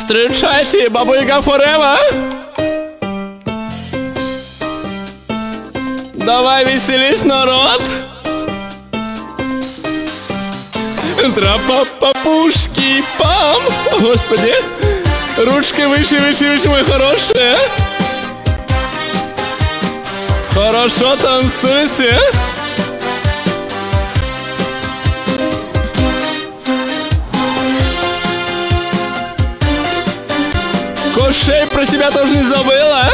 Встречайте, Баба-Яга Forever! Давай веселись, народ! Тра-па-па-пушки, пам! Господи! Ручки выше, выше, выше, мои хорошие! Хорошо танцуйте! Кошей, про тебя тоже не забыла!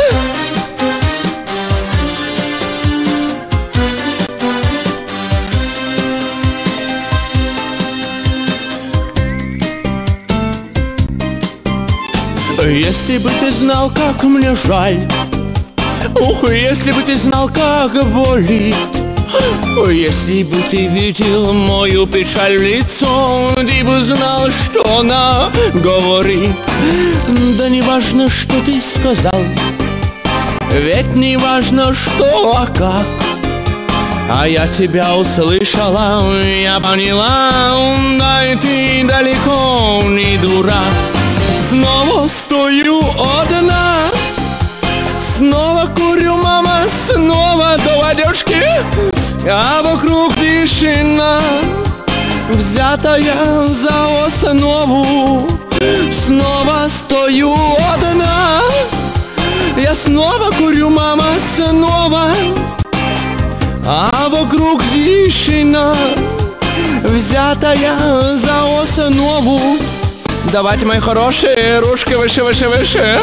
Если бы ты знал, как мне жаль, ух, если бы ты знал, как болит, если бы ты видел мою печаль в лицо, ты бы знал, что она говорит. Да не важно, что ты сказал, ведь не важно, что, а как. А я тебя услышала, я поняла, да и ты далеко не дурак. Снова стою одна, снова курю, мама, снова до девушки, а вокруг тишина, взятая за основу. Снова стою одна, я снова курю, мама, снова, а вокруг тишина, взятая за основу. Давайте, мои хорошие, ручки выше, выше, выше.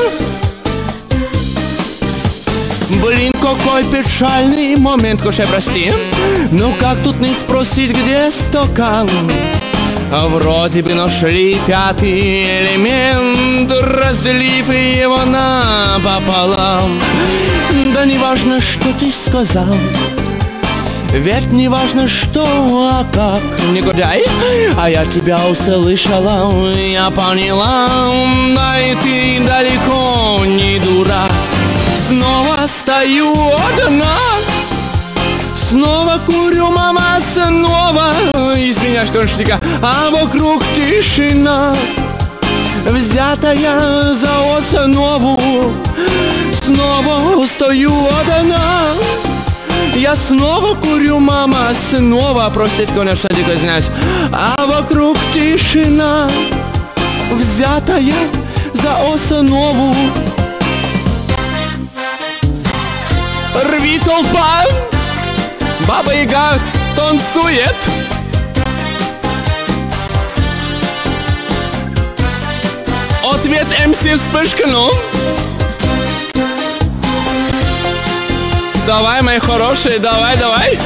Блин, какой печальный момент, Кошей, прости. Ну как тут не спросить, где стакан? А вроде бы нашли пятый элемент, разлив его напополам. Да не важно, что ты сказал, ведь не важно, что, а как. Негодяй, а я тебя услышала, я поняла, да и ты далеко не дурак. Снова стою одна, снова курю, мама, снова, извиняюсь, кончика, а вокруг тишина, взятая за основу. Снова стою одна, я снова курю, мама, снова, простите, конечно, дико извиняюсь, а вокруг тишина, взятая за основу. Рви, толпа! Баба-Яга танцует! Ответ МС Вспышка, ну! Давай, мои хорошие, давай, давай!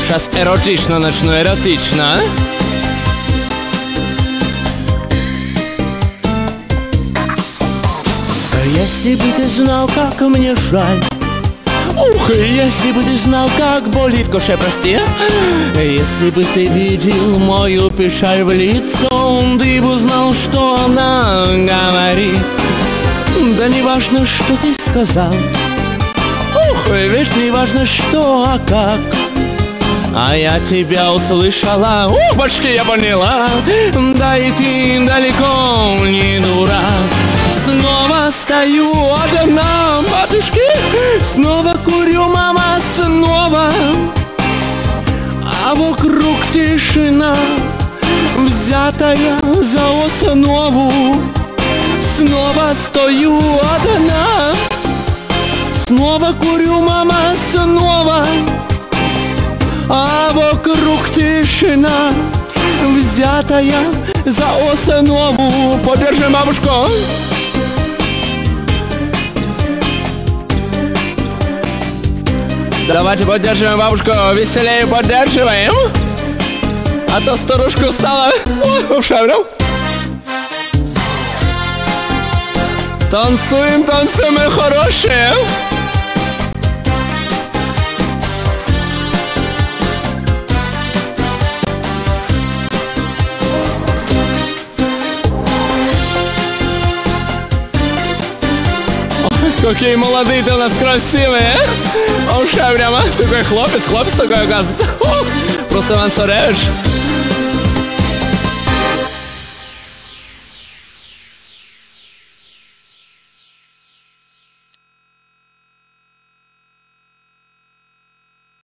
Сейчас эротично начну, эротично, Если бы ты знал, как мне жаль, ух, если бы ты знал, как болит, Кошей, прости. Если бы ты видел мою печаль в лицо, ты бы знал, что она говорит. Да не важно, что ты сказал, ух, ведь не важно, что, а как. А я тебя услышала, ух, башки, я поняла, да и ты далеко не дурак. Снова стою одна, матушки, снова курю, мама, снова, а вокруг тишина, взятая за основу. Снова стою одна, снова курю, мама, снова, а вокруг тишина, взятая за основу. Подержи, бабушку. Давайте поддерживаем бабушку, веселее поддерживаем. А то старушка устала. О, шабрем. Танцуем, танцуем, мои хорошие. Какие молодые-то у нас красивые. Ушай прямо. Такой хлопец такой, оказывается. просто вам co reč.